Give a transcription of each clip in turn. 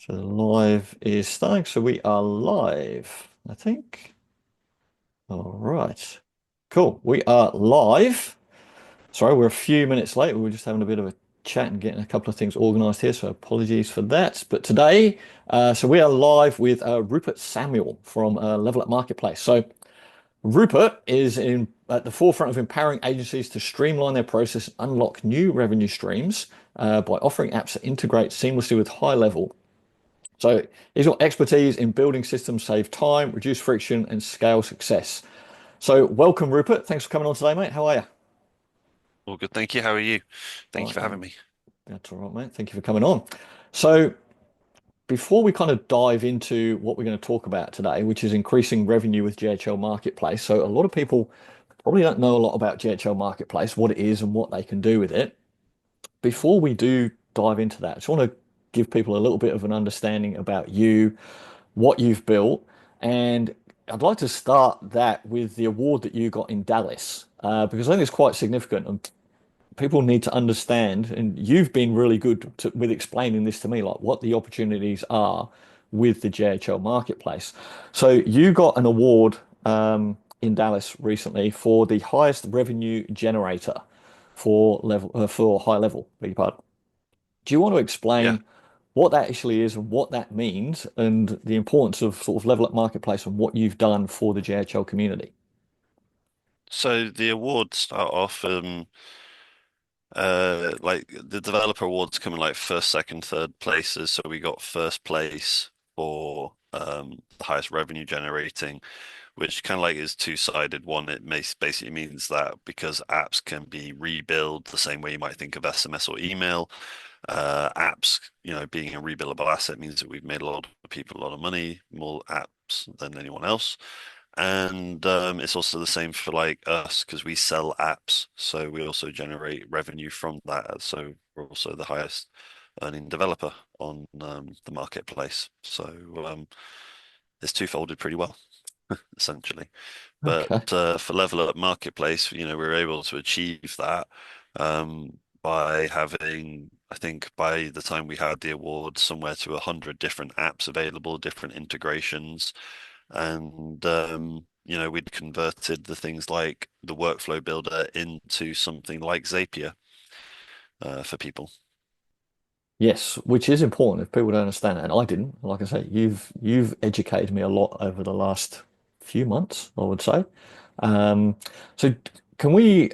So the live is starting. So we are live, I think. All right. Cool. We are live. Sorry, we're a few minutes late. We were just having a bit of a chat and getting a couple of things organized here. So apologies for that. But today, so we are live with Rupert Samuel from Level Up Marketplace. So Rupert is at the forefront of empowering agencies to streamline their process and unlock new revenue streams by offering apps that integrate seamlessly with high level. So he's got expertise in building systems, save time, reduce friction, and scale success. So welcome, Rupert. Thanks for coming on today, mate. How are you? All good, thank you. How are you? Thank I you for having am. me. That's all right, mate. Thank you for coming on. So before we kind of dive into what we're going to talk about today, which is increasing revenue with GHL Marketplace. So a lot of people probably don't know a lot about GHL Marketplace, what it is and what they can do with it. Before we do dive into that, I just want to give people a little bit of an understanding about you, what you've built. And I'd like to start that with the award that you got in Dallas, because I think it's quite significant and people need to understand. And you've been really good with explaining this to me, like what the opportunities are with the JHL marketplace. So you got an award in Dallas recently for the highest revenue generator for high level, beg your pardon. Do you want to Yeah. explain what that actually is and what that means and the importance of sort of level up marketplace and what you've done for the JHL community? So the awards start off like the developer awards come in like first, second, third places. So we got first place for the highest revenue generating, which kind of like is two-sided. One, basically means that because apps can be rebuilt the same way you might think of SMS or email, apps, being a rebillable asset means that we've made a lot of people a lot of money, more apps than anyone else. And it's also the same for like us because we sell apps, so we also generate revenue from that. So we're also the highest earning developer on the marketplace. So it's two-folded pretty well, essentially. But Okay. for Level Up Marketplace, we were able to achieve that by having, I think, by the time we had the award, somewhere to 100 different apps available, different integrations, and we'd converted the things like the workflow builder into something like Zapier for people. Yes, which is important if people don't understand that. And I didn't. Like I say, you've educated me a lot over the last few months, I would say. Um, so can we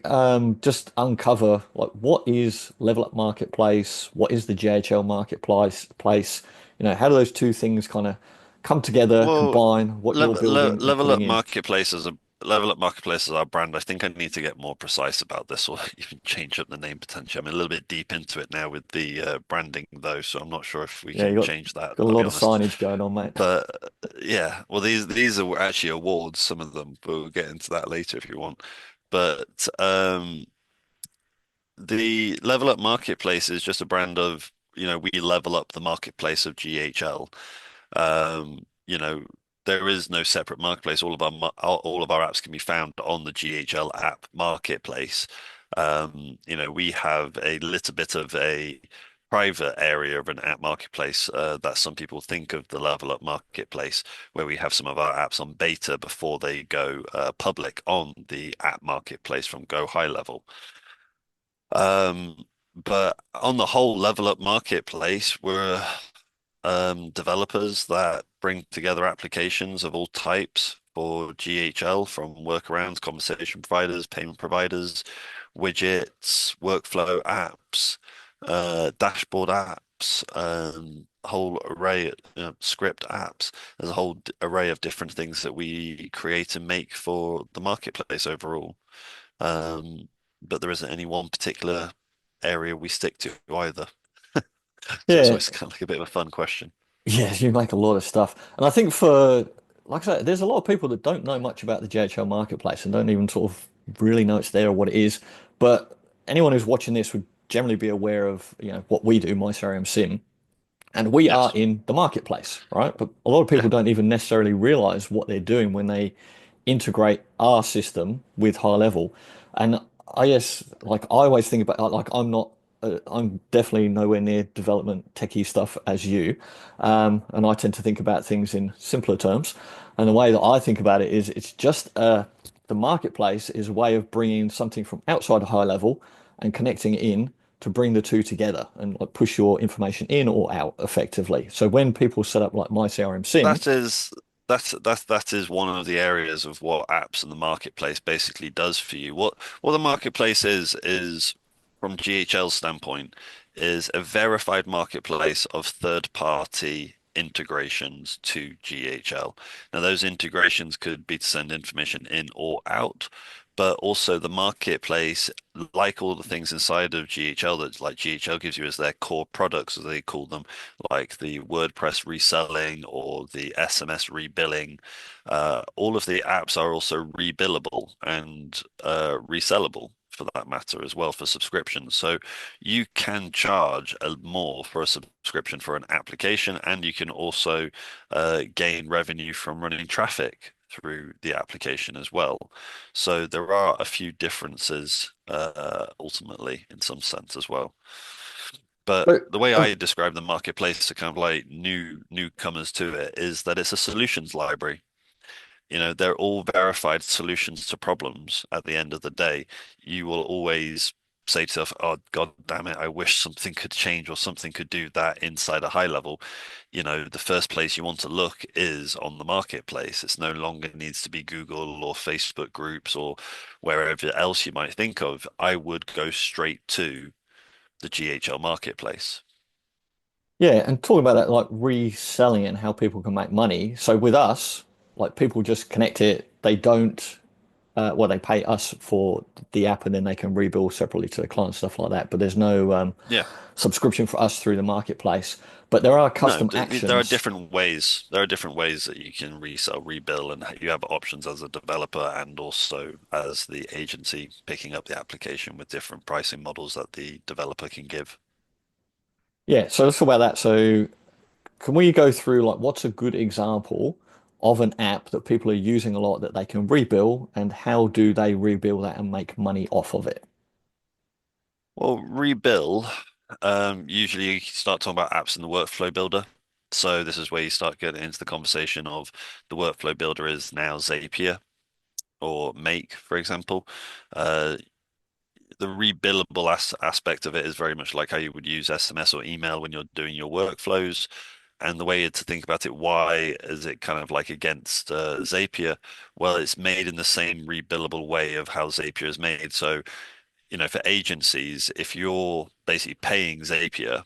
just uncover like what is Level Up Marketplace? What is the JHL Marketplace? How do those two things kind of come together, Well, combine what you're building and Level putting Up in? Marketplace is a Level Up Marketplace is our brand. I think I need to get more precise about this, or even change up the name potentially. I'm a little bit deep into it now with the branding, though, so I'm not sure if we Yeah, you can got change that. got a I'll be lot of honest. signage going on, mate. But yeah, well, these are actually awards, some of them, but we'll get into that later if you want. But the Level Up Marketplace is just a brand of, we level up the marketplace of GHL. There is no separate marketplace. All of our apps can be found on the GHL app marketplace. We have a little bit of a private area of an app marketplace that some people think of the Level Up Marketplace, where we have some of our apps on beta before they go public on the app marketplace from Go High Level. But on the whole, Level Up Marketplace, we're developers that bring together applications of all types for GHL, from workarounds, conversation providers, payment providers, widgets, workflow apps, dashboard apps, a whole array, script apps. There's a whole array of different things that we create and make for the marketplace overall. Um, but there isn't any one particular area we stick to either. So it's Yeah, always kind of like a bit of a fun question. yeah, you make a lot of stuff. And I think like I said, there's a lot of people that don't know much about the JHL marketplace and don't even sort of really know it's there or what it is. But anyone who's watching this would generally be aware of, what we do, My CRM Sim, and we are Yes. in the marketplace, right? But a lot of Yeah. people don't even necessarily realize what they're doing when they integrate our system with high level. And I guess, like, I always think about, like, I'm not I'm definitely nowhere near development techie stuff as you. And I tend to think about things in simpler terms. And the way that I think about it is it's just the marketplace is a way of bringing something from outside a high level and connecting it in to bring the two together and like push your information in or out effectively. So when people set up like my CRM Sim, That is that is one of the areas of what apps and the marketplace basically does for you. What the marketplace is from GHL's standpoint is a verified marketplace of third-party integrations to GHL. Now those integrations could be to send information in or out, but also the marketplace, like all the things inside of GHL that like GHL gives you as their core products, as they call them, like the WordPress reselling or the SMS rebilling. All of the apps are also rebillable and resellable for that matter as well for subscriptions. So you can charge more for a subscription for an application, and you can also gain revenue from running traffic through the application as well. So there are a few differences ultimately in some sense as well. But but the way um, I describe the marketplace to kind of like newcomers to it is that it's a solutions library. You know, they're all verified solutions to problems at the end of the day. You will always say to yourself, "Oh, God damn it, I wish something could change or something could do that inside a high level." You know, the first place you want to look is on the marketplace. It's no longer needs to be Google or Facebook groups or wherever else you might think of. I would go straight to the GHL marketplace. yeah, and talking about that like reselling and how people can make money. So with us, like people just connect it, they don't well, they pay us for the app and then they can rebill separately to the client, stuff like that. But there's no Yeah. subscription for us through the marketplace. But there are No, custom there are actions. different ways. There are different ways that you can resell, rebill, and you have options as a developer and also as the agency picking up the application with different pricing models that the developer can give. Yeah, so let's talk about that. So can we go through like what's a good example of an app that people are using a lot that they can rebill and how do they rebill that and make money off of it? Well, rebill, usually you start talking about apps in the workflow builder. So this is where you start getting into the conversation of the workflow builder is now Zapier or Make, for example. Uh, the rebillable aspect of it is very much like how you would use SMS or email when you're doing your workflows. And the way to think about it, why is it kind of like against Zapier? Well, it's made in the same rebillable way of how Zapier is made. So, you know, for agencies, if you're basically paying Zapier,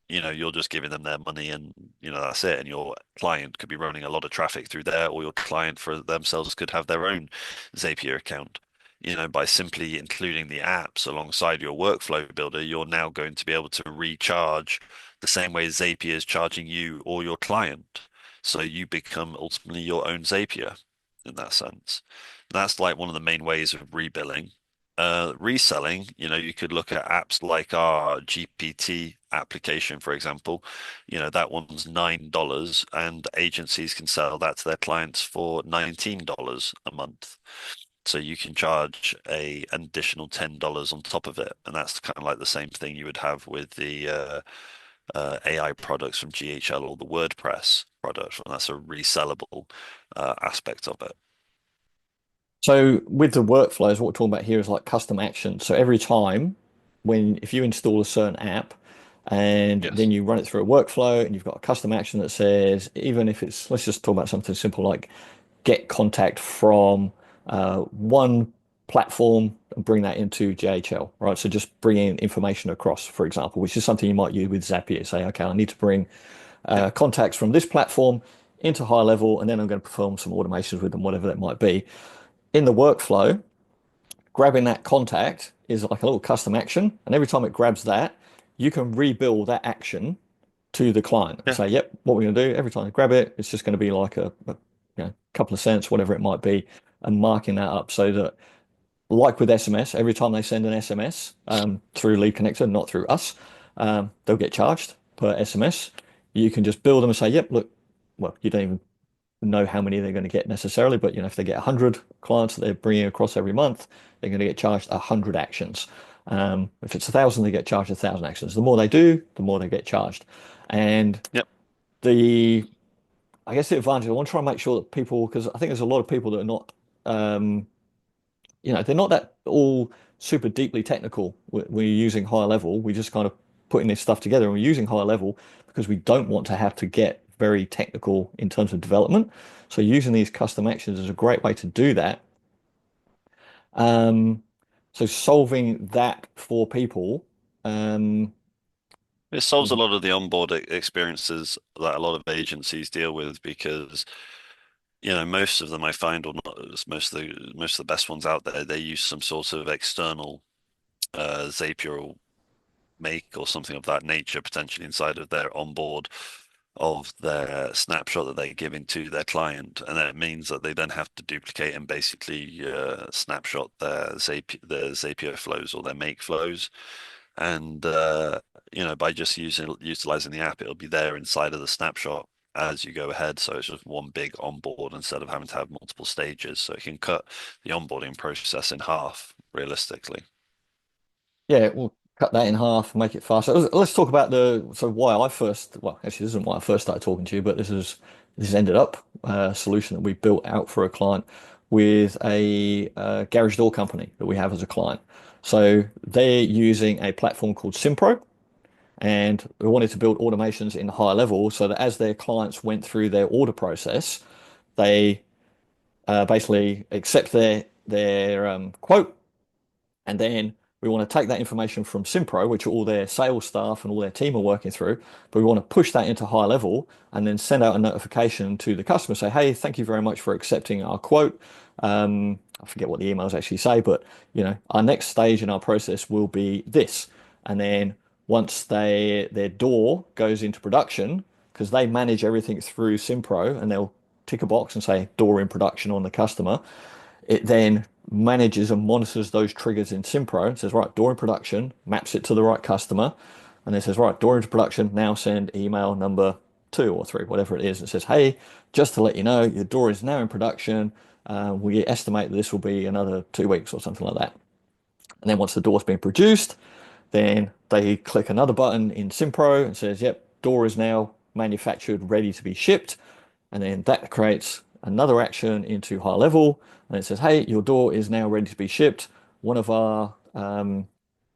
you know, you're just giving them their money and, you know, that's it. And your client could be running a lot of traffic through there, or your client for themselves could have their own Zapier account. You know, by simply including the apps alongside your workflow builder, you're now going to be able to recharge the same way Zapier is charging you or your client. So you become ultimately your own Zapier in that sense. That's like one of the main ways of rebilling. Reselling, you know, you could look at apps like our GPT application, for example. You know, that one's $9 and agencies can sell that to their clients for $19 a month. So you can charge an additional $10 on top of it. And that's kind of like the same thing you would have with the AI products from GHL or the WordPress product. And that's a resellable aspect of it. So with the workflows, what we're talking about here is like custom actions. So every time if you install a certain app and Yes. then you run it through a workflow and you've got a custom action that says, even if it's, let's just talk about something simple like get contact from one platform and bring that into GHL, right? So just bringing information across, for example, which is something you might use with Zapier. Say, okay, I need to bring Yeah. contacts from this platform into high level, and then I'm going to perform some automations with them, whatever that might be. In the workflow, grabbing that contact is like a little custom action. And every time it grabs that, you can rebuild that action to the client and Yeah. say, yep, what we're going to do every time I grab it, it's just going to be like a couple of cents, whatever it might be, and marking that up so that, like with SMS, every time they send an SMS through Lead Connector, not through us, they'll get charged per SMS. You can just build them and say, yep, look, well, you don't even know how many they're going to get necessarily, but if they get 100 clients that they're bringing across every month, they're going to get charged 100 actions. If it's 1,000, they get charged 1,000 actions. The more they do, the more they get charged. And Yep. the I guess the advantage, I want to try and make sure that people, because I think there's a lot of people that are not, um, they're not that all super deeply technical. We're using higher level. We just kind of putting this stuff together and we're using higher level because we don't want to have to get very technical in terms of development. So using these custom actions is a great way to do that. Um, so solving that for people, um, It solves a is, lot of the onboard experiences that a lot of agencies deal with because, most of them I find, or not, most of the best ones out there, they use some sort of external Zapier or Make or something of that nature potentially inside of their onboard of their snapshot that they're giving to their client, and that means that they then have to duplicate and basically snapshot their Zapier flows or their Make flows. And by just utilizing the app, it'll be there inside of the snapshot as you go ahead. So it's just one big onboard instead of having to have multiple stages. So it can cut the onboarding process in half, realistically. yeah, we'll cut that in half, make it faster. Let's talk about why I first, well, actually, this isn't why I first started talking to you, but this has ended up a solution that we built out for a client with a garage door company that we have as a client. So they're using a platform called Simpro, and we wanted to build automations in higher level so that as their clients went through their order process, they basically accept their quote, and then we want to take that information from Simpro, which all their sales staff and all their team are working through, but we want to push that into high level and then send out a notification to the customer, say, hey, thank you very much for accepting our quote. I forget what the emails actually say, but our next stage in our process will be this. And then once their door goes into production, because they manage everything through Simpro and they'll tick a box and say door in production on the customer. It then manages and monitors those triggers in Simpro and says, right, door in production, maps it to the right customer, and then says, right, door into production, now send email number 2 or 3, whatever it is. It says, hey, just to let you know, your door is now in production. We estimate that this will be another 2 weeks or something like that. And then once the door's been produced, then they click another button in Simpro and says, yep, door is now manufactured, ready to be shipped. And then that creates another action into high level. And it says, hey, your door is now ready to be shipped. One of our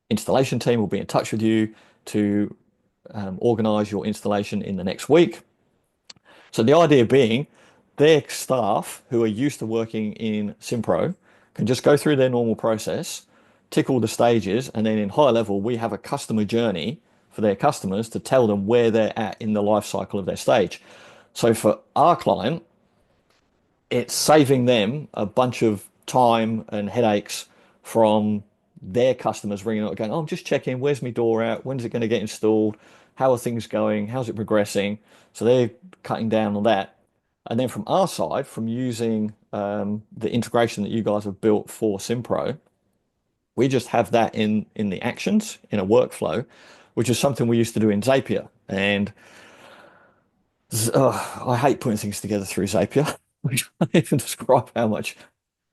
installation team will be in touch with you to organize your installation in the next week. So the idea being their staff who are used to working in Simpro can just go through their normal process, tick all the stages, and then in high level, we have a customer journey for their customers to tell them where they're at in the life cycle of their stage. So for our client, it's saving them a bunch of time and headaches from their customers ringing up going, oh, I'm just checking, where's my door at? When's it going to get installed? How are things going? How's it progressing? So they're cutting down on that. And then from our side, from using the integration that you guys have built for Simpro, we just have that in the actions in a workflow, which is something we used to do in Zapier. And I hate putting things together through Zapier. I can't even describe how much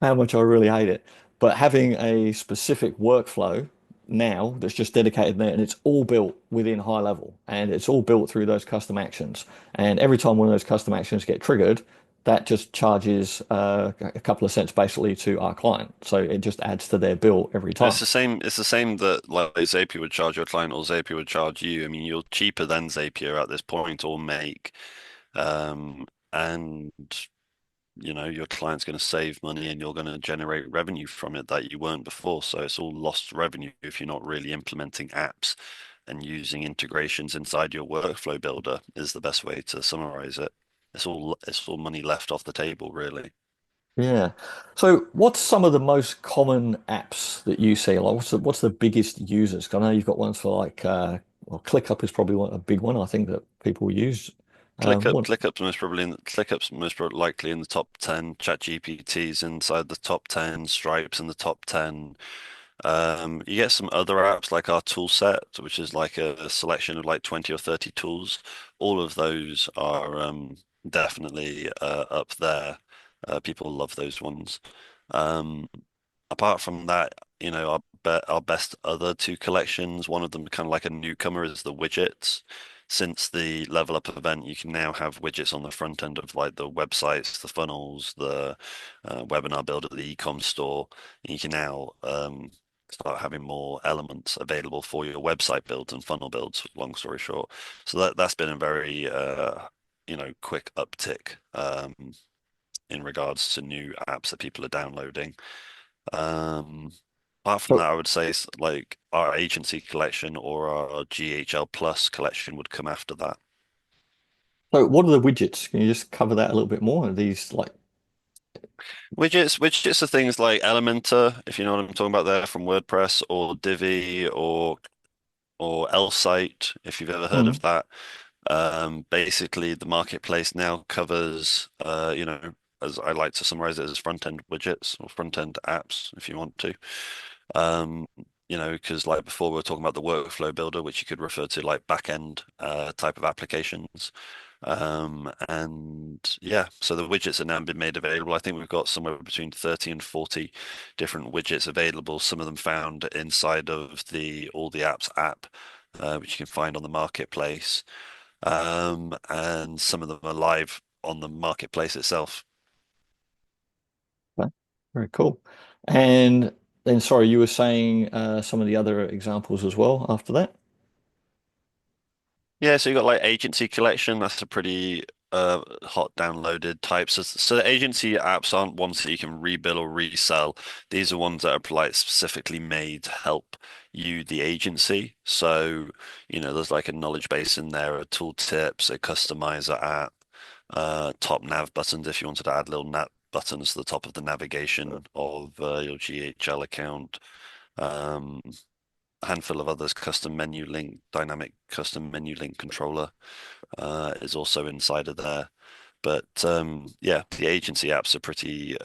I really hate it. But having a specific workflow now that's just dedicated there, and it's all built within high level, and it's all built through those custom actions. And every time one of those custom actions get triggered, that just charges a couple of cents basically to our client. So it just adds to their bill every It's time. the same. It's the same that like Zapier would charge your client or Zapier would charge you. I mean, you're cheaper than Zapier at this point or Make, and your client's going to save money and you're going to generate revenue from it that you weren't before. So it's all lost revenue if you're not really implementing apps and using integrations inside your workflow builder is the best way to summarize it. It's all money left off the table, really. Yeah. So what's some of the most common apps that you see? Like what's the biggest users? 'Cause I know you've got ones for like well, ClickUp is probably a big one I think that people use. What ClickUp's most probably likely in the top 10. ChatGPT's inside the top 10. Stripe's in the top 10. You get some other apps like our tool set, which is like a selection of like 20 or 30 tools. All of those are definitely up there. People love those ones. Um, Apart from that, our best other two collections. One of them kind of like a newcomer is the widgets. Since the Level Up event, you can now have widgets on the front end of like the websites, the funnels, the webinar builder, the e-com store. And you can now start having more elements available for your website builds and funnel builds, long story short. So that's been a very quick uptick in regards to new apps that people are downloading. Um, Apart from that, So, I would say like our agency collection or our GHL Plus collection would come after that. so what are the widgets? Can you just cover that a little bit more? Are these like, Widgets are things like Elementor, if you know what I'm talking about there, from WordPress, or Divi, or Elsite, if you've ever heard of hmm, that. Basically, the marketplace now covers, as I like to summarize it as front-end widgets or front-end apps, if you want to. Um, because like before we were talking about the workflow builder, which you could refer to like back-end type of applications. And yeah, so the widgets have now been made available. I think we've got somewhere between 30 and 40 different widgets available, some of them found inside of the All the Apps app, which you can find on the marketplace. And some of them are live on the marketplace itself. okay, very cool. And then, sorry, you were saying some of the other examples as well after that? Yeah, so you got like agency collection. That's a pretty hot downloaded type. So the agency apps aren't ones that you can rebill or resell. These are ones that are like specifically made to help you, the agency. So, there's like a knowledge base in there, a tooltips, a customizer app, top nav buttons if you wanted to add little nav buttons to the top of the navigation of your GHL account. Um, a handful of others, custom menu link, dynamic custom menu link controller is also inside of there. But yeah, the agency apps are pretty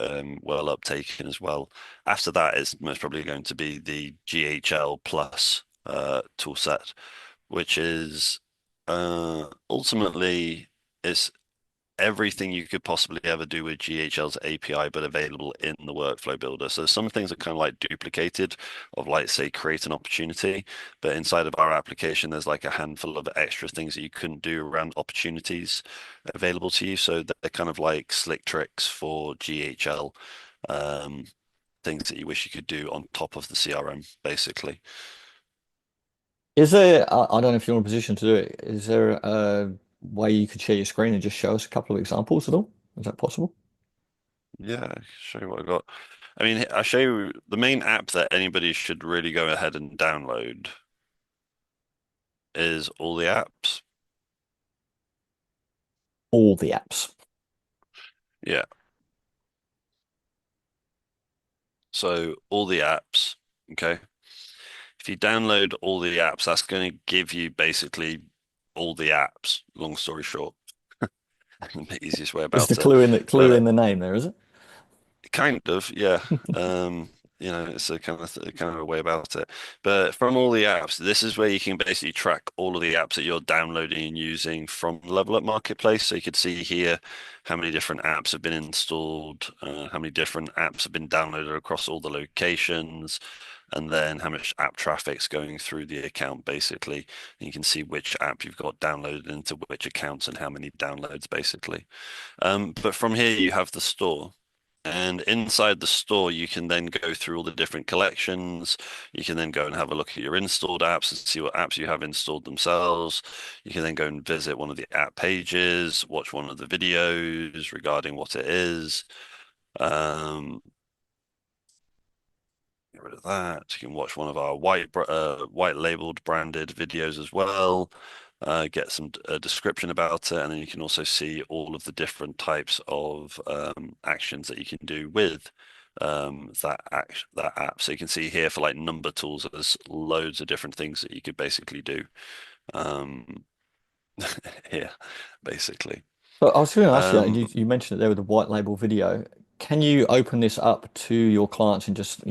well uptaken as well. After that is most probably going to be the GHL Plus tool set, which is ultimately is everything you could possibly ever do with GHL's API, but available in the workflow builder. So some things are kind of like duplicated of like, say, create an opportunity, but inside of our application, there's like a handful of extra things that you couldn't do around opportunities available to you. So they're kind of like slick tricks for GHL, um, things that you wish you could do on top of the CRM, basically. Is there, I don't know if you're in a position to do it, is there a way you could share your screen and just show us a couple of examples at all? Is that possible? Yeah, I can show you what I got. I mean, I show you the main app that anybody should really go ahead and download is all the apps. All the apps. Yeah. So all the apps, okay. If you download all the apps, that's going to give you basically all the apps, long story short, the easiest way Is the about it. clue in But the name there, is it? kind of, yeah. It's a kind of a way about it. But from all the apps, this is where you can basically track all of the apps that you're downloading and using from Level Up Marketplace. So you could see here how many different apps have been installed, how many different apps have been downloaded across all the locations, and then how much app traffic's going through the account, basically. And you can see which app you've got downloaded into which accounts and how many downloads, basically. But from here, you have the store. And inside the store, you can then go through all the different collections. You can then go and have a look at your installed apps and see what apps you have installed themselves. You can then go and visit one of the app pages, watch one of the videos regarding what it is. Um, Get rid of that. You can watch one of our white labeled branded videos as well. Get some description about it, and then you can also see all of the different types of actions that you can do with that app. So you can see here for like number tools, there's loads of different things that you could basically do um, here, basically. So I was going to ask you, Um, you mentioned it there with the white label video. Can you open this up to your clients and just,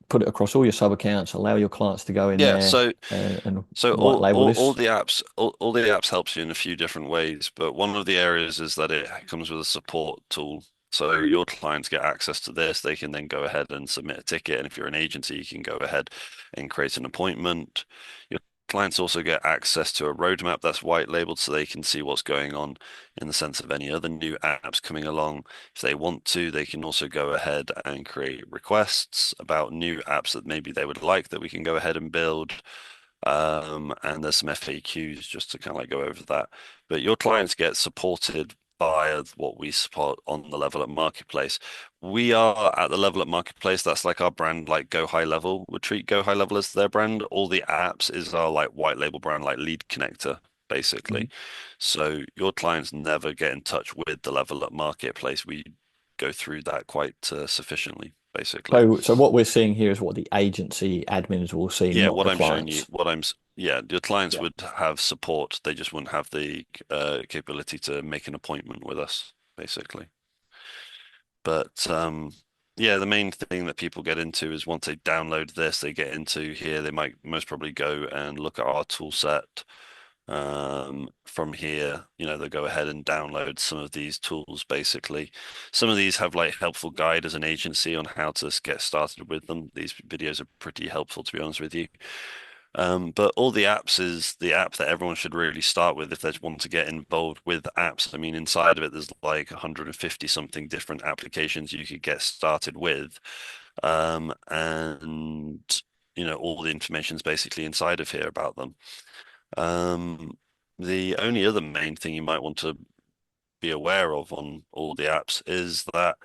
put it across all your sub accounts, allow your clients to go in yeah, there so and So white label all this? the apps all the apps helps you in a few different ways, but one of the areas is that it comes with a support tool. So your clients get access to this. They can then go ahead and submit a ticket. And if you're an agency, you can go ahead and create an appointment. Your clients also get access to a roadmap that's white labeled so they can see what's going on in the sense of any other new apps coming along. If they want to, they can also go ahead and create requests about new apps that maybe they would like that we can go ahead and build. And there's some FAQs just to kind of like go over that. But your clients get supported via what we support on the Level Up Marketplace. We are at the Level Up Marketplace. That's like our brand, like Go High Level would treat Go High Level as their brand. All the apps is our like white label brand, like Lead Connector, basically. Mhm. So your clients never get in touch with the Level Up Marketplace. We go through that quite sufficiently, basically. So what we're seeing here is what the agency admins will see, Yeah, not what the I'm showing you, clients. yeah, your clients Yeah. would have support. They just wouldn't have the capability to make an appointment with us, basically. But yeah, the main thing that people get into is once they download this, they get into here, they might most probably go and look at our tool set. From here, they'll go ahead and download some of these tools, basically. Some of these have like helpful guide as an agency on how to get started with them. These videos are pretty helpful, to be honest with you. But all the apps is the app that everyone should really start with if they want to get involved with apps. I mean, inside of it, there's like 150 something different applications you could get started with. And all the information is basically inside of here about them. Um, the only other main thing you might want to be aware of on all the apps is that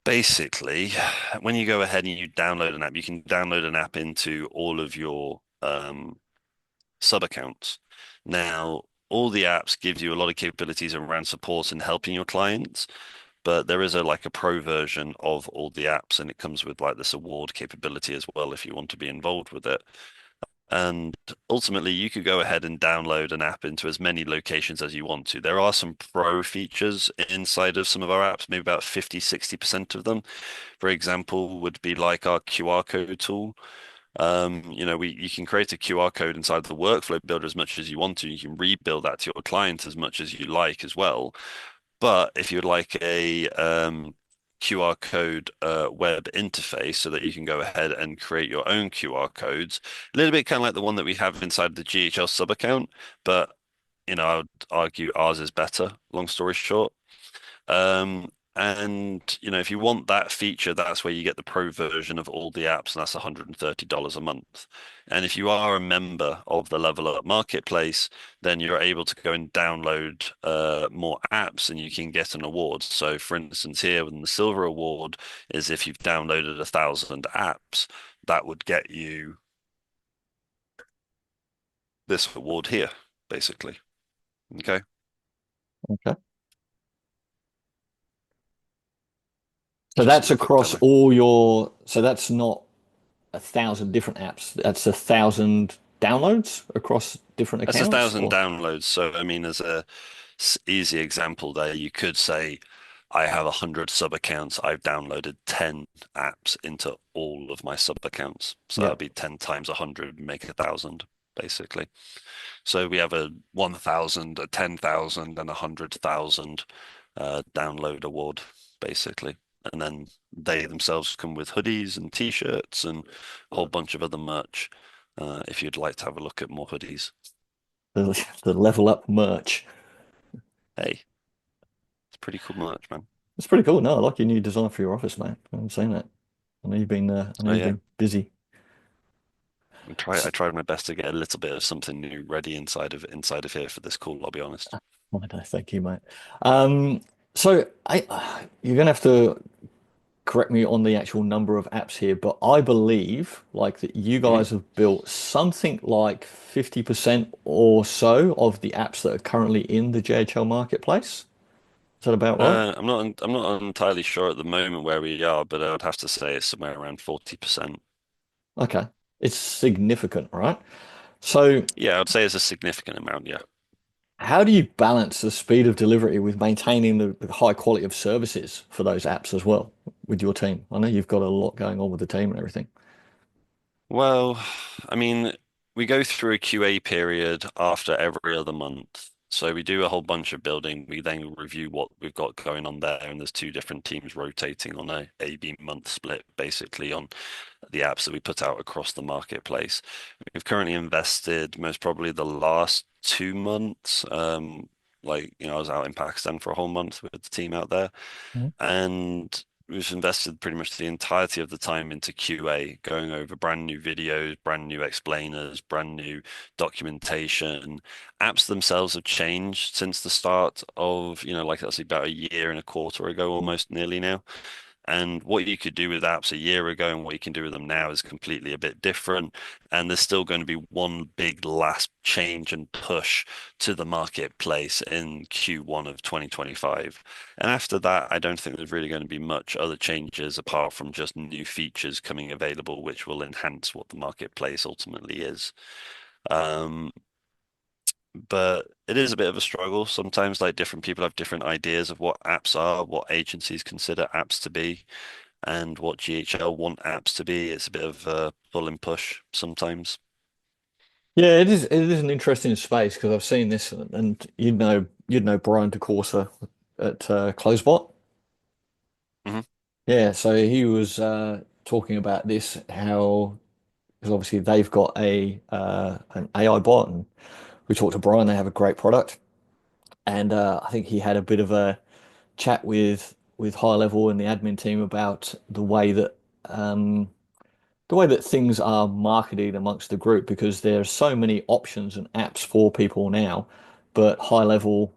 basically, when you go ahead and you download an app, you can download an app into all of your sub accounts. Now, all the apps give you a lot of capabilities around support and helping your clients, but there is a pro version of all the apps, and it comes with like this award capability as well if you want to be involved with it. And ultimately, you could go ahead and download an app into as many locations as you want to. There are some pro features inside of some of our apps, maybe about 50, 60% of them. For example, would be like our QR code tool. You can create a QR code inside the workflow builder as much as you want to. You can rebuild that to your client as much as you like as well. But if you'd like a QR code web interface so that you can go ahead and create your own QR codes, a little bit kind of like the one that we have inside the GHL sub account, but I would argue ours is better, long story short. And if you want that feature, that's where you get the pro version of all the apps, and that's $130 a month. And if you are a member of the Level Up Marketplace, then you're able to go and download more apps and you can get an award. So for instance, here with the Silver Award is if you've downloaded 1,000 apps, that would get you this award here, basically. Okay. Okay. So Just that's as a quick across demo. all your, so that's not 1,000 different apps. That's 1,000 downloads across different That's a accounts, thousand or downloads. So, I mean, as a easy example there, you could say, I have 100 sub accounts. I've downloaded 10 apps into all of my sub accounts. So yeah. that'd be 10 times 100, make 1,000, basically. So we have a 1,000, a 10,000, and a 100,000 download award, basically. And then they themselves come with hoodies and t-shirts and a whole bunch of other merch. If you'd like to have a look at more hoodies. The level up merch. Hey, it's pretty cool merch, man. It's pretty cool. No, I like your new design for your office, man. I'm saying that. I know Oh you've yeah, been busy. I tried my best to get a little bit of something new ready inside of here for this call, I'll be honest. Oh, no, thank you, mate. Um, so you're gonna have to correct me on the actual number of apps here, but I believe like that you hmm guys have built something like 50% or so of the apps that are currently in the JHL marketplace. Is that about right? I'm not entirely sure at the moment where we are, but I would have to say it's somewhere around 40%. Okay. It's significant, right? So Yeah, I'd say it's a significant amount, yeah. how do you balance the speed of delivery with maintaining the high quality of services for those apps as well with your team? I know you've got a lot going on with the team and everything. Well, I mean, we go through a QA period after every other month. So we do a whole bunch of building. We then review what we've got going on there, and there's two different teams rotating on a A/B month split, basically on the apps that we put out across the marketplace. We've currently invested most probably the last 2 months. I was out in Pakistan for a whole month with the team out there, Mhm. and we've invested pretty much the entirety of the time into QA, going over brand new videos, brand new explainers, brand new documentation. Apps themselves have changed since the start of, like that's about a year and a quarter ago, almost nearly now. And what you could do with apps a year ago and what you can do with them now is completely a bit different. And there's still going to be one big last change and push to the marketplace in Q1 of 2025. And after that, I don't think there's really going to be much other changes apart from just new features coming available, which will enhance what the marketplace ultimately is. Um, but it is a bit of a struggle. Sometimes, like different people have different ideas of what apps are, what agencies consider apps to be and what GHL want apps to be. It's a bit of a pull and push sometimes. Yeah, it is an interesting space because I've seen this, and you'd know Brian DeCorsa at Closebot. Hmm. Yeah, so he was talking about this, how because obviously they've got a an AI bot, and we talked to Brian. They have a great product, and I think he had a bit of a chat with high level and the admin team about the way that things are marketed amongst the group, because there are so many options and apps for people now, but high level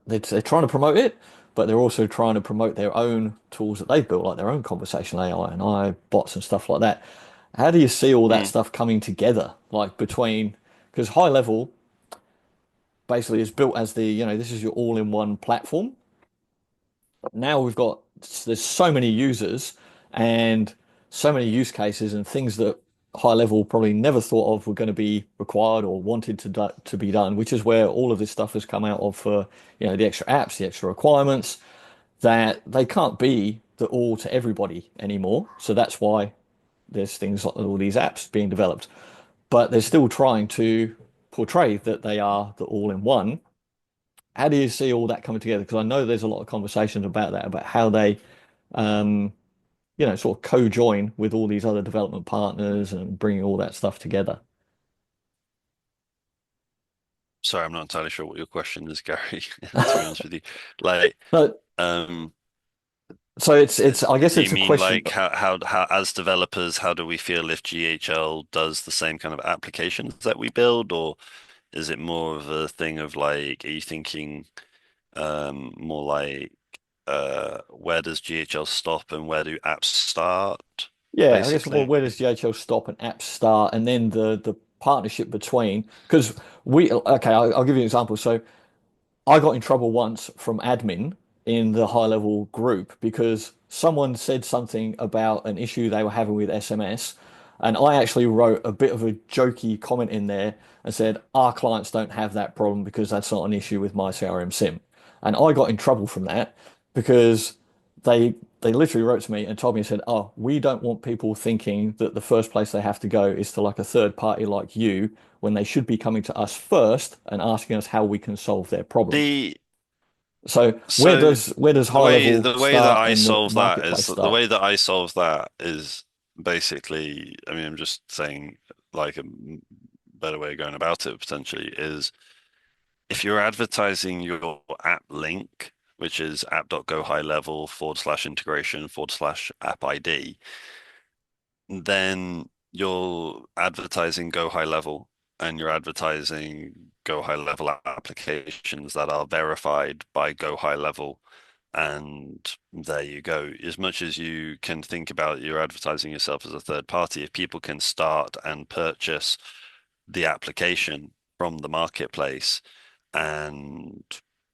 they're trying to promote it, but they're also trying to promote their own tools that they've built, like their own conversational AI and I bots and stuff like that. How do you see all that Mm. stuff coming together, like between, because high level basically is built as this is your all-in-one platform. Now there's so many users and so many use cases and things that high level probably never thought of were going to be required or wanted to be done, which is where all of this stuff has come out of, for the extra apps, the extra requirements, that they can't be the all to everybody anymore. So that's why there's things like all these apps being developed, but they're still trying to portray that they are the all in one. How do you see all that coming together? Because I know there's a lot of conversations about that, about how they, um, sort of co-join with all these other development partners and bringing all that stuff together. Sorry, I'm not entirely sure what your question is, Gary, to be honest with you. Like, So, um, so it's I guess do you it's a mean question. like how as developers, how do we feel if GHL does the same kind of applications that we build, or is it more of a thing of like, are you thinking more like where does GHL stop and where do apps start, Yeah, I guess, well, basically? where does GHL stop and apps start, and then the partnership between, because okay, I'll give you an example. So I got in trouble once from admin in the high level group because someone said something about an issue they were having with SMS. And I actually wrote a bit of a jokey comment in there and said, our clients don't have that problem because that's not an issue with my CRM sim. And I got in trouble from that because they literally wrote to me and told me and said, oh, we don't want people thinking that the first place they have to go is to like a third party like you, when they should be coming to us first and asking us how we can solve their problem. The So where So does where does the high way level the way that start I and the solve that is marketplace start? basically, I mean, I'm just saying like better way of going about it potentially is if you're advertising your app link, which is app.go high level /integration /app ID, then you're advertising Go High Level and you're advertising Go High Level applications that are verified by Go High Level. And there you go. As much as you can think about you're advertising yourself as a third party, if people can start and purchase the application from the marketplace and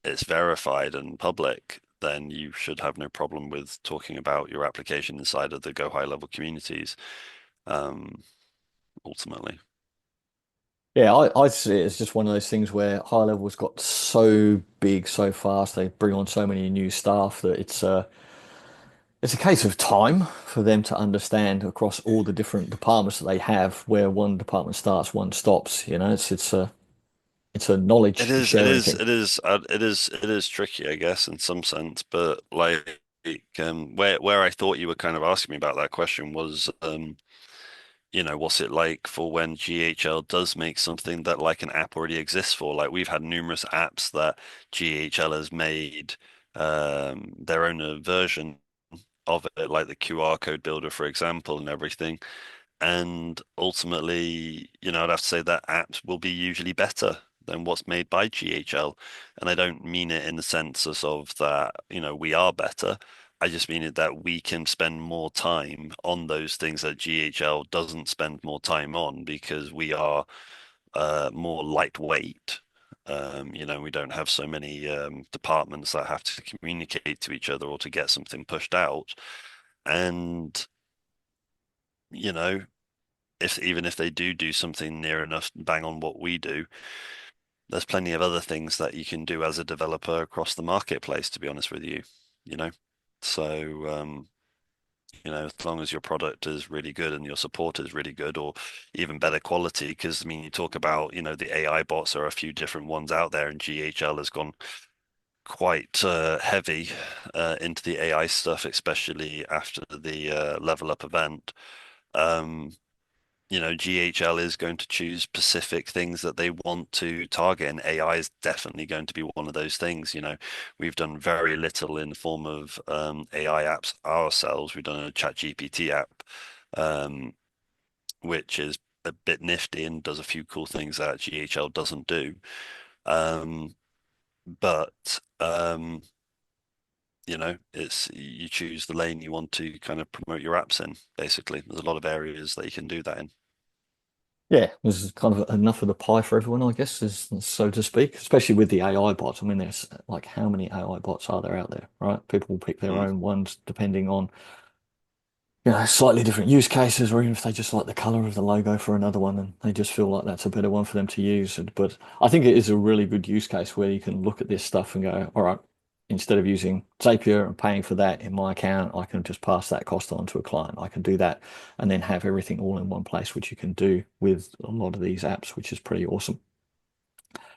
it's verified and public, then you should have no problem with talking about your application inside of the Go High Level communities, um, ultimately. Yeah, I see it as just one of those things where high level's got so big so fast. They bring on so many new staff that it's a case of time for them to understand across all the different departments that they have, where one department starts, one stops. It's a knowledge It is, it sharing is, thing. it is, it is tricky, I guess, in some sense. But like, where I thought you were kind of asking me about that question was, what's it like for when GHL does make something that like an app already exists for? Like we've had numerous apps that GHL has made their own version of it, like the QR code builder, for example, and everything. And ultimately, I'd have to say that apps will be usually better than what's made by GHL. And I don't mean it in the sense of that, we are better. I just mean it that we can spend more time on those things that GHL doesn't spend more time on because we are more lightweight. We don't have so many departments that have to communicate to each other or to get something pushed out. And, you know, if even if they do something near enough bang on what we do, there's plenty of other things that you can do as a developer across the marketplace, to be honest with you, you know. So, as long as your product is really good and your support is really good, or even better quality, because I mean, you talk about, the AI bots, there are a few different ones out there, and GHL has gone quite heavy into the AI stuff, especially after the Level Up event. Um, GHL is going to choose specific things that they want to target, and AI is definitely going to be one of those things. We've done very little in the form of AI apps ourselves. We've done a ChatGPT app, um, which is a bit nifty and does a few cool things that GHL doesn't do. Um, but it's you choose the lane you want to kind of promote your apps in, basically. There's a lot of areas that you can do that in. Yeah, this is kind of enough of the pie for everyone, I guess, so to speak, especially with the AI bots. I mean, there's like how many AI bots are there out there, right? People will pick their Mm. own ones depending on, slightly different use cases, or even if they just like the color of the logo for another one and they just feel like that's a better one for them to use. But I think it is a really good use case where you can look at this stuff and go, all right, instead of using Zapier and paying for that in my account, I can just pass that cost on to a client. I can do that and then have everything all in one place, which you can do with a lot of these apps, which is pretty awesome.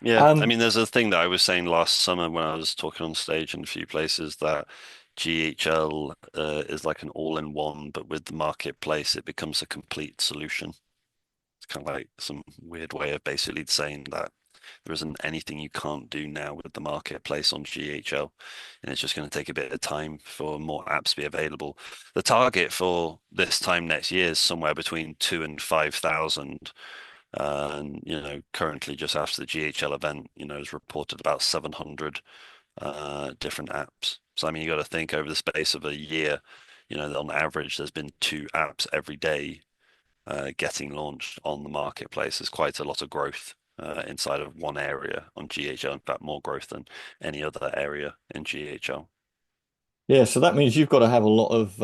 Yeah, I Um, mean, there's a thing that I was saying last summer when I was talking on stage in a few places that GHL is like an all-in-one, but with the marketplace, it becomes a complete solution. It's kind of like some weird way of basically saying that there isn't anything you can't do now with the marketplace on GHL, and it's just going to take a bit of time for more apps to be available. The target for this time next year is somewhere between 2 and 5,000. And currently just after the GHL event, is reported about 700 different apps. So I mean, you got to think over the space of a year, on average, there's been 2 apps every day getting launched on the marketplace. There's quite a lot of growth inside of one area on GHL. In fact, more growth than any other area in GHL. yeah, so that means you've got to have a lot of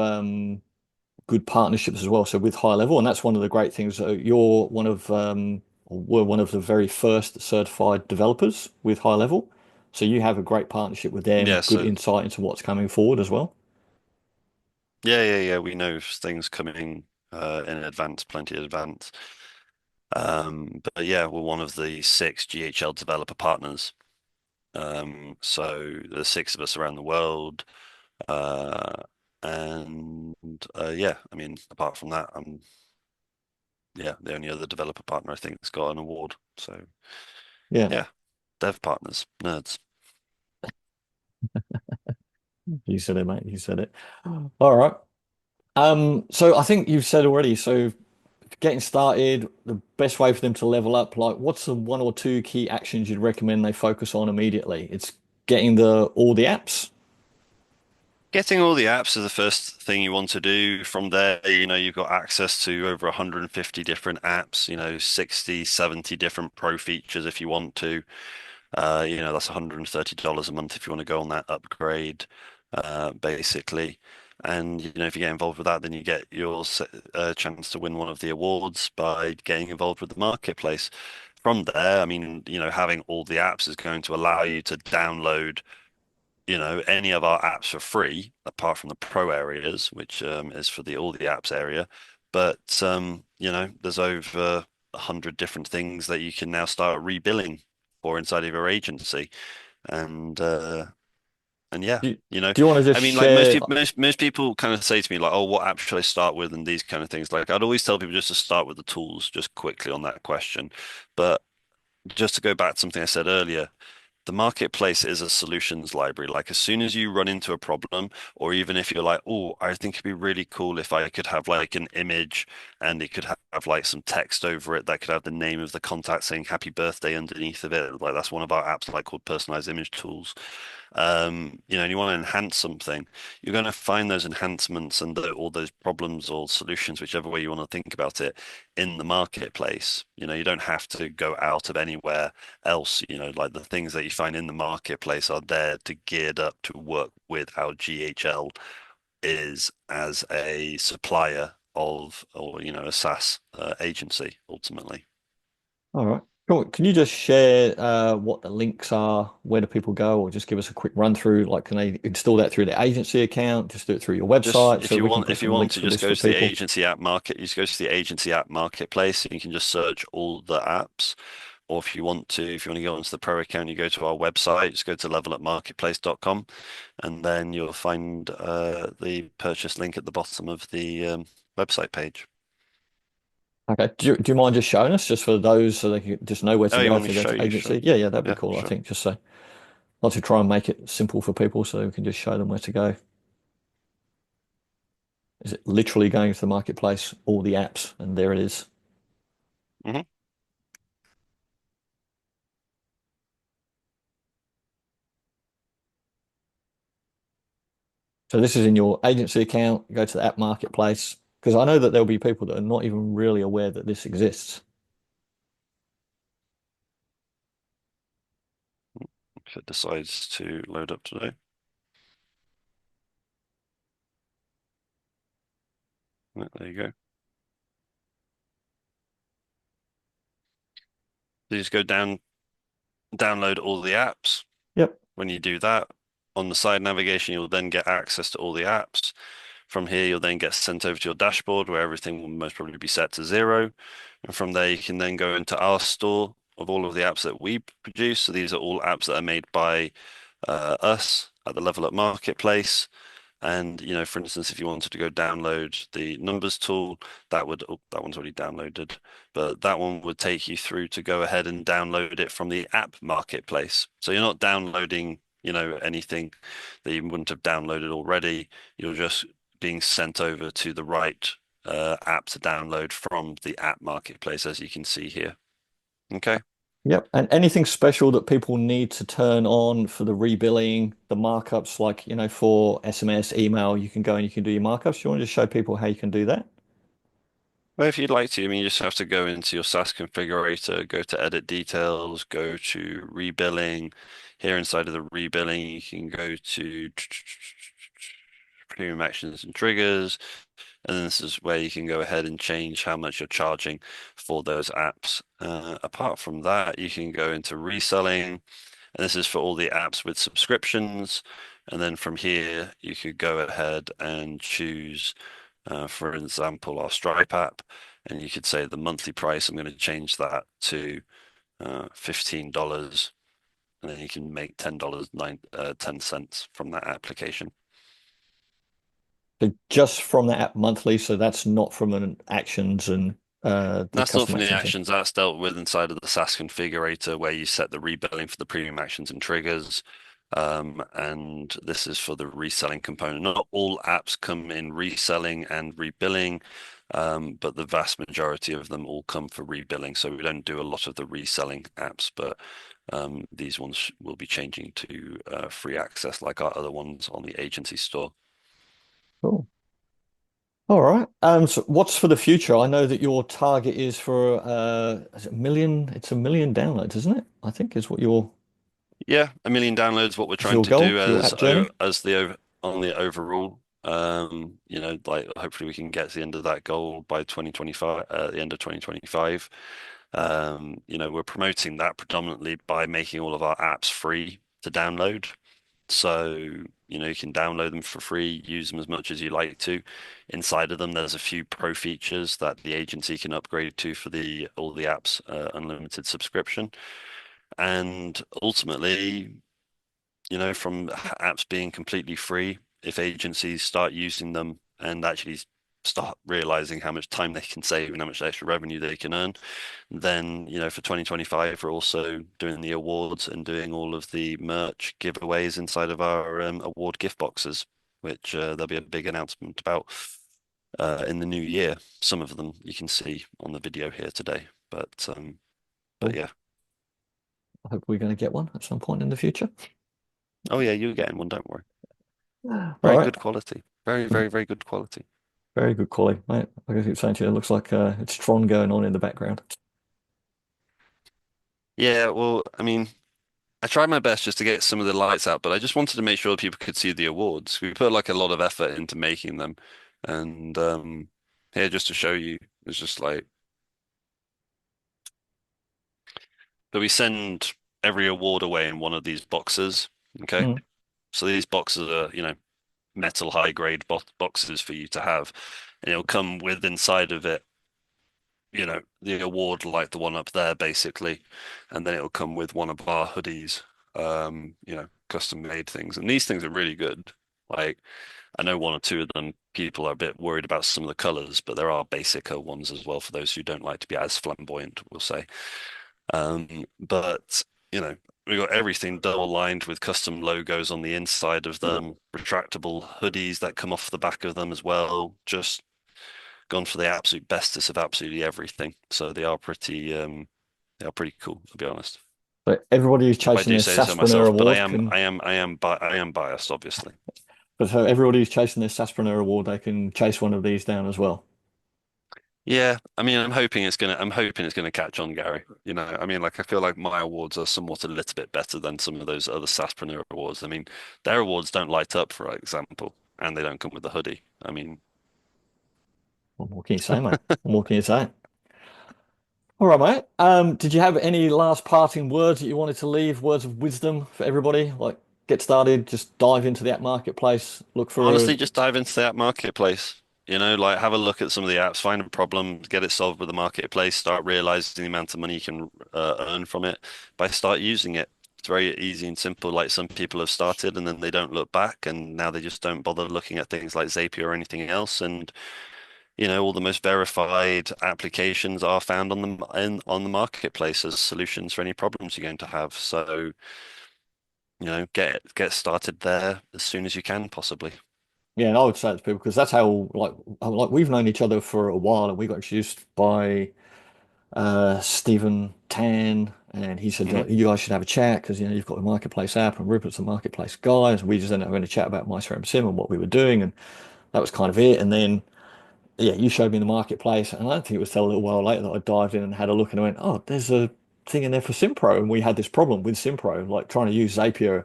good partnerships as well. So with High Level, and that's one of the great things. You're one of or were one of the very first certified developers with High Level. So you have a great partnership with them, Yeah, good so insight into what's coming forward as well. yeah. We know things coming in advance, plenty in advance. But yeah, we're one of the 6 GHL developer partners. So there's 6 of us around the world. Uh, and yeah, I mean, apart from that, I'm yeah, the only other developer partner I think that's got an award. So Yeah, yeah, dev partners, nerds. you said it, mate. You said it. All right. So I think you've said already. So getting started, the best way for them to level up, like what's the one or two key actions you'd recommend they focus on immediately? It's getting the all the apps. Getting all the apps is the first thing you want to do. From there, you've got access to over 150 different apps, 60, 70 different pro features if you want to. That's $130 a month if you want to go on that upgrade, basically. And if you get involved with that, then you get your chance to win one of the awards by getting involved with the marketplace. From there, I mean, having all the apps is going to allow you to download, any of our apps for free, apart from the pro areas, which is for the all the apps area. But there's over 100 different things that you can now start rebilling or inside of your agency. And and yeah, Do you, you know, do you want to just I mean, like most share? people, most people kind of say to me like, "Oh, what app should I start with?" and these kind of things. Like, I'd always tell people just to start with the tools, just quickly on that question. But just to go back to something I said earlier, the marketplace is a solutions library. Like as soon as you run into a problem, or even if you're like, oh, I think it'd be really cool if I could have like an image and it could have like some text over it that could have the name of the contact saying happy birthday underneath of it. Like that's one of our apps like called personalized image tools. And you want to enhance something, you're going to find those enhancements and all those problems or solutions, whichever way you want to think about it, in the marketplace. You don't have to go out of anywhere else. Like the things that you find in the marketplace are there to geared up to work with how GHL is as a supplier of, or a SaaS agency ultimately. All right. Cool. Can you just share what the links are? Where do people go? Or just give us a quick run through? Like, can they install that through the agency account? Just do it through your Just website so we can put if you some want links to for just this go for to the people. agency app market, you just go to the agency app marketplace and you can just search all the apps. Or if you want to go onto the pro account, you go to our website, just go to levelupmarketplace.com and then you'll find the purchase link at the bottom of the website page. Okay. Do you mind just showing us just for those so they can just know where to Oh, you go want if me to they go show to you? Sure. agency? Yeah, yeah, that'd be Yeah, cool, I sure. think. Just so like to try and make it simple for people so we can just show them where to go. Is it literally going to the marketplace, all the apps, and there it is? hmm So this is in your agency account, you go to the app marketplace, because I know that there'll be people that are not even really aware that this exists. If it decides to load up today. Right, there you go. You just go down, download all the apps. Yep. When you do that, on the side navigation, you'll then get access to all the apps. From here, you'll then get sent over to your dashboard where everything will most probably be set to 0. And from there, you can then go into our store of all of the apps that we produce. So these are all apps that are made by us at the Level Up Marketplace. And, for instance, if you wanted to go download the numbers tool, that one's already downloaded, but that one would take you through to go ahead and download it from the app marketplace. So you're not downloading, anything that you wouldn't have downloaded already. You're just being sent over to the right app to download from the app marketplace, as you can see here. Okay. Yep. And anything special that people need to turn on for the rebilling, the markups, like, for SMS, email, you can go and you can do your markups. Do you want to just show people how you can do that? Well, if you'd like to, I mean, you just have to go into your SaaS configurator, go to edit details, go to rebilling. Here inside of the rebilling, you can go to premium actions and triggers. And then this is where you can go ahead and change how much you're charging for those apps. Apart from that, you can go into reselling. And this is for all the apps with subscriptions. And then from here, you could go ahead and choose, for example, our Stripe app. And you could say the monthly price, I'm going to change that to $15. And then you can make $10, 10 cents from that application. So just from the app monthly, so that's not from an actions and the That's not custom from the actions thing. actions. That's dealt with inside of the SaaS configurator where you set the rebilling for the premium actions and triggers. And this is for the reselling component. Not all apps come in reselling and rebilling, but the vast majority of them all come for rebilling. So we don't do a lot of the reselling apps, but these ones will be changing to free access like our other ones on the agency store. Cool. All right. So what's for the future? I know that your target is for is it a million? It's a million downloads, isn't it? I think is what your Yeah, a million downloads, what we're is trying your to goal do for your app journey. as on the overall. Like hopefully we can get to the end of that goal by 2025, the end of 2025. We're promoting that predominantly by making all of our apps free to download. So, you can download them for free, use them as much as you like to. Inside of them, there's a few pro features that the agency can upgrade to for the all the apps unlimited subscription. And ultimately, from apps being completely free, if agencies start using them and actually start realizing how much time they can save and how much extra revenue they can earn, then, for 2025, we're also doing the awards and doing all of the merch giveaways inside of our award gift boxes, which there'll be a big announcement about in the new year. Some of them you can see on the video here today, but Well, yeah. I hope we're going to get one at some point in the future. Oh yeah, you're getting one, don't worry. All Very right. good quality. Very, very, very good quality. Very good quality, mate. Like I keep saying to you, it looks like it's Tron going on in the background. Yeah, well, I mean, I tried my best just to get some of the lights out, but I just wanted to make sure people could see the awards. We put like a lot of effort into making them. And here just to show you, it's just like that we send every award away in one of these boxes. Okay. Mm. So these boxes are, metal high grade boxes for you to have. And it'll come with inside of it, the award like the one up there basically. And then it'll come with one of our hoodies, custom made things. And these things are really good. Like I know one or two of them people are a bit worried about some of the colors, but there are basicer ones as well for those who don't like to be as flamboyant, we'll say. But we got everything double lined with custom logos on the inside of them, retractable hoodies that come off the back of them as well. Just gone for the absolute bestest of absolutely everything. So they are pretty cool, to be honest. So everybody who's If I chasing do their say so Saspreneur myself, but I award am, can, I am, I am, bi I am biased, obviously. but so everybody who's chasing their Saspreneur award, they can chase one of these down as well. Yeah, I mean, I'm hoping it's gonna catch on, Gary. I mean, like I feel like my awards are somewhat a little bit better than some of those other SaaSpreneur awards. I mean, their awards don't light up, for example, and they don't come with a hoodie. I mean, What more can you say, mate? What more can you say? All right, mate. Did you have any last parting words that you wanted to leave? Words of wisdom for everybody? Like, get started, just dive into the app marketplace, look for a. honestly, just dive into that marketplace. Like have a look at some of the apps, find a problem, get it solved with the marketplace, start realizing the amount of money you can earn from it by start using it. It's very easy and simple. Like some people have started and then they don't look back, and now they just don't bother looking at things like Zapier or anything else. And all the most verified applications are found on the marketplace as solutions for any problems you're going to have. So, get started there as soon as you can, possibly. Yeah, and I would say it to people because that's how like we've known each other for a while, and we got introduced by Stephen Tan, and he said Hmm. like, you guys should have a chat because you've got the marketplace app, and Rupert's a marketplace guy, and we just ended up having a chat about MyCRM Sim and what we were doing, and that was kind of it. And then yeah, you showed me the marketplace, and I don't think it was till a little while later that I dived in and had a look, and I went, oh, there's a thing in there for SimPro, and we had this problem with SimPro, like trying to use Zapier,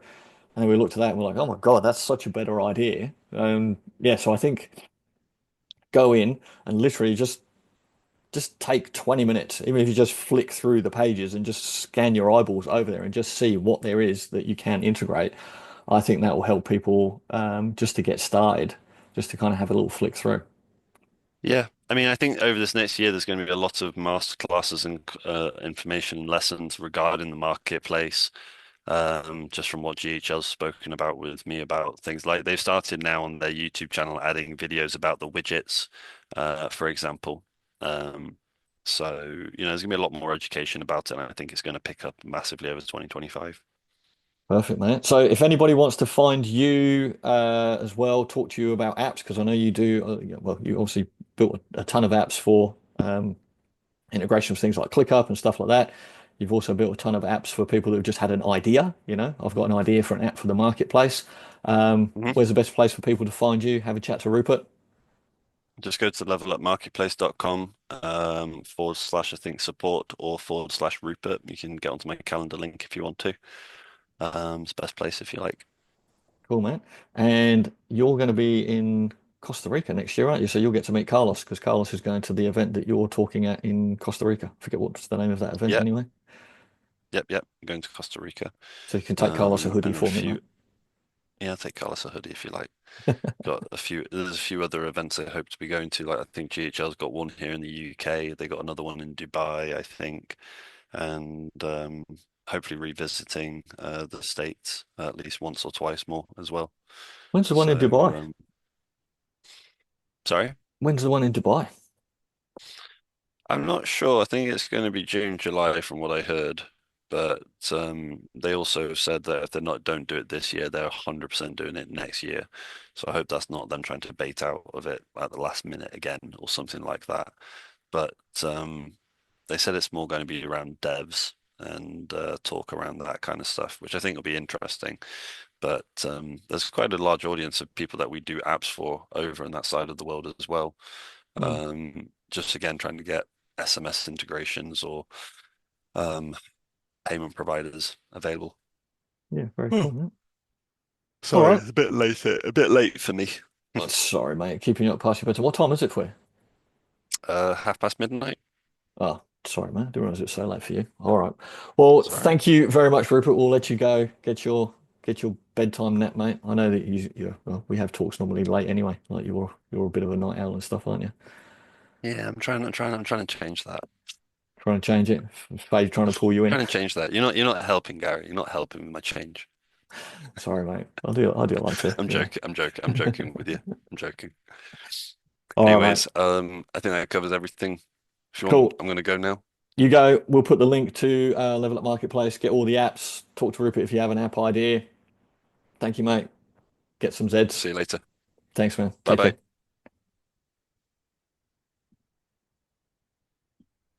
and then we looked at that and we're like, oh my God, that's such a better idea. Yeah, so I think go in and literally just take 20 minutes, even if you just flick through the pages and just scan your eyeballs over there and just see what there is that you can integrate. I think that will help people just to get started, just to kind of have a little flick through. Yeah, I mean, I think over this next year, there's going to be a lot of master classes and information lessons regarding the marketplace. Just from what GHL's spoken about with me about things like they've started now on their YouTube channel adding videos about the widgets, for example. Um, so, there's going to be a lot more education about it, and I think it's going to pick up massively over 2025. Perfect, mate. So if anybody wants to find you as well, talk to you about apps, because I know you do, yeah, well, you obviously built a ton of apps for integration with things like ClickUp and stuff like that. You've also built a ton of apps for people who've just had an idea, I've got an idea for an app for the marketplace. Hmm. Where's the best place for people to find you? Have a chat to Rupert. Just go to levelupmarketplace.com /, I think, support or / Rupert. You can get onto my calendar link if you want to. It's the best place if you like. Cool, man. And you're going to be in Costa Rica next year, aren't you? So you'll get to meet Carlos because Carlos is going to the event that you're talking at in Costa Rica. Forget what's the name of that event Yep, anyway. yep, yep. Going to Costa Rica. So you can take Carlos a hoodie And a for me, few, mate. yeah, I'll take Carlos a hoodie if you like. There's a few other events I hope to be going to. Like I think GHL's got one here in the UK. They got another one in Dubai, I think. And hopefully revisiting the States at least once or twice more as well. When's the one in So, Dubai? sorry, When's the one in Dubai? I'm not sure. I think it's going to be June, July from what I heard. But they also said that if they're not don't do it this year, they're 100% doing it next year. So I hope that's not them trying to bait out of it at the last minute again or something like that. But they said it's more going to be around devs and talk around that kind of stuff, which I think will be interesting. But there's quite a large audience of people that we do apps for over in that side of the world as well. Hmm. Just again, trying to get SMS integrations or um, payment providers available. Yeah, very Hmm. cool, man. All Sorry, right. it's a bit late for me. Sorry, mate. Keeping you up past your bedtime. What time is it for you? midnight. Oh, sorry, man. I didn't realize it was so late for you. All right. Well, Sorry. thank you very much, Rupert. We'll let you go. Get your bedtime nap, mate. I know that well, we have talks normally late anyway. Like you're a bit of a night owl and stuff, aren't you? Yeah, I'm trying to change that. Trying to change it. Faye trying to pull you in. Trying to change that. You're not helping, Gary. You're not helping with my change. Sorry, mate. I do like to, I'm you know. joking. I'm joking. I'm joking with you. I'm joking. All right, mate. Anyways, I think that covers everything. If you want, Cool. I'm gonna go now. You go. We'll put the link to Level Up Marketplace. Get all the apps. Talk to Rupert if you have an app idea. Thank you, mate. Get some Zeds. See you later. Thanks, man. Bye Take bye. care.